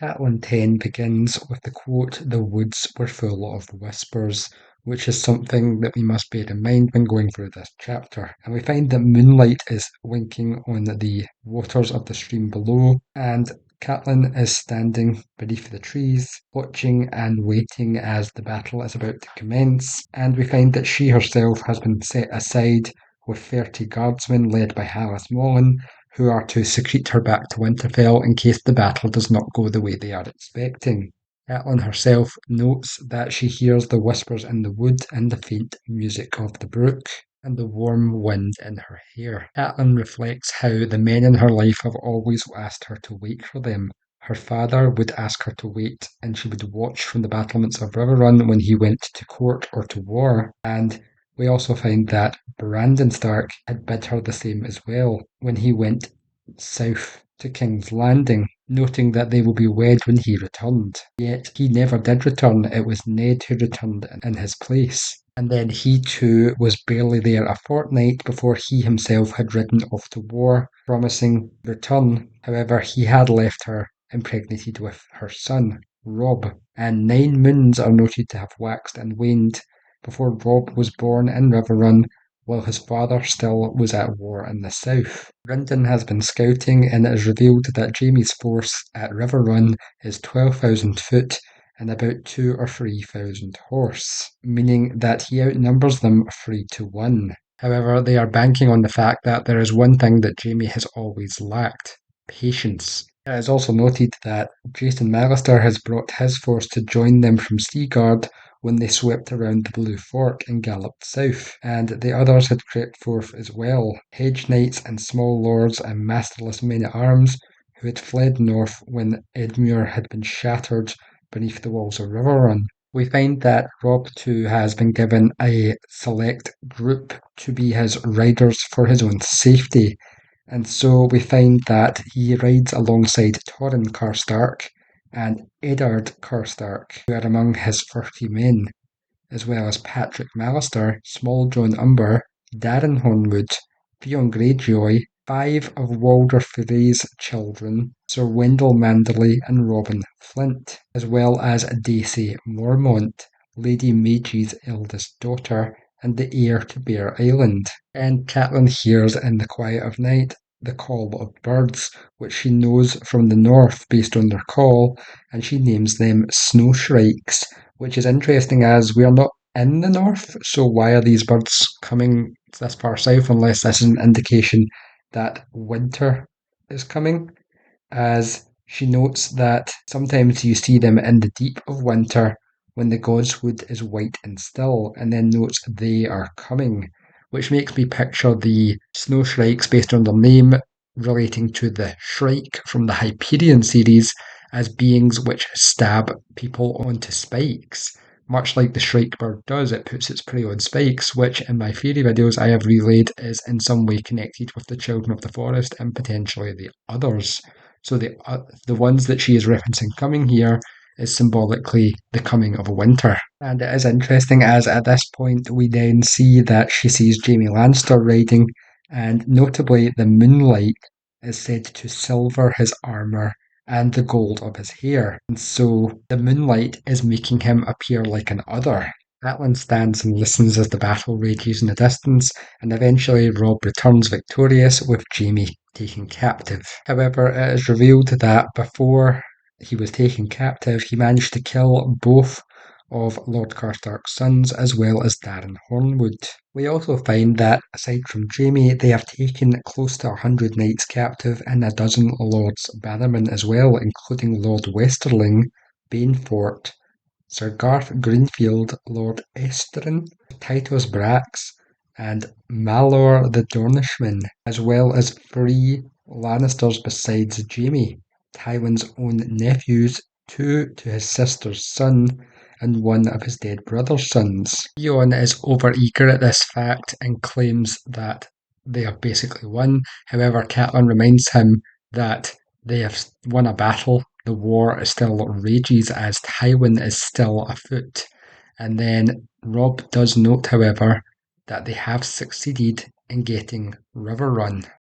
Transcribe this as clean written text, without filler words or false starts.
Catelyn 10 begins with the quote, "The woods were full of whispers," which is something that we must bear in mind when going through this chapter. And we find that moonlight is winking on the waters of the stream below, and Catelyn is standing beneath the trees, watching and waiting as the battle is about to commence. And we find that she herself has been set aside with 30 guardsmen led by Hallis Mollen, who are to secrete her back to Winterfell in case the battle does not go the way they are expecting. Catelyn herself notes that she hears the whispers in the wood and the faint music of the brook, and the warm wind in her hair. Catelyn reflects how the men in her life have always asked her to wait for them. Her father would ask her to wait, and she would watch from the battlements of Riverrun when he went to court or to war, and we also find that Brandon Stark had bid her the same as well when he went south to King's Landing, noting that they will be wed when he returned. Yet he never did return, it was Ned who returned in his place. And then he too was barely there a fortnight before he himself had ridden off to war, promising return. However, he had left her impregnated with her son, Robb, and 9 moons are noted to have waxed and waned before Robb was born in Riverrun, while his father still was at war in the south. Brynden has been scouting, and it is revealed that Jaime's force at Riverrun is 12,000 foot and about 2,000 or 3,000 horse, meaning that he outnumbers them 3-1. However, they are banking on the fact that there is one thing that Jaime has always lacked: patience. It is also noted that Jason Mallister has brought his force to join them from Seaguard when they swept around the Blue Fork and galloped south, and the others had crept forth as well, hedge knights and small lords and masterless men-at-arms who had fled north when Edmure had been shattered beneath the walls of Riverrun. We find that Robb too has been given a select group to be his riders for his own safety, and so we find that he rides alongside Torrin Karstark and Eddard Karstark, who are among his 30 men, as well as Patrick Mallister, Small John Umber, Darren Hornwood, Theon Greyjoy, 5 of Walder Frey's children, Sir Wendell Manderley and Robin Flint, as well as Daisy Mormont, Lady Mage's eldest daughter and the heir to Bear Island. And Catelyn hears in the quiet of night the call of birds, which she knows from the north based on their call, and she names them snow shrikes, which is interesting as we are not in the north, so why are these birds coming this far south unless this is an indication that winter is coming? As she notes that sometimes you see them in the deep of winter when the godswood is white and still, and then notes they are coming, which makes me picture the snow shrikes based on their name relating to the Shrike from the Hyperion series as beings which stab people onto spikes. Much like the shrike bird does, it puts its prey on spikes, which in my theory videos I have relayed is in some way connected with the children of the forest and potentially the others. So the ones that she is referencing coming here is symbolically the coming of a winter. And it is interesting as at this point we then see that she sees Jaime Lannister riding, and notably the moonlight is said to silver his armour and the gold of his hair. And so the moonlight is making him appear like an other. Catelyn stands and listens as the battle rages in the distance, and eventually Robb returns victorious with Jaime taken captive. However, it is revealed that before he was taken captive, he managed to kill both of Lord Karstark's sons as well as Darren Hornwood. We also find that, aside from Jaime, they have taken close to 100 knights captive and a dozen Lords Bannermen as well, including Lord Westerling, Banefort, Sir Garth Greenfield, Lord Estrin, Titus Brax, and Malor the Dornishman, as well as 3 Lannisters besides Jaime, Tywin's own nephews, 2 to his sister's son, and 1 of his dead brother's sons. Theon is overeager at this fact and claims that they have basically won. However, Catelyn reminds him that they have won a battle. The war still rages as Tywin is still afoot. And then Robb does note, however, that they have succeeded in getting Riverrun.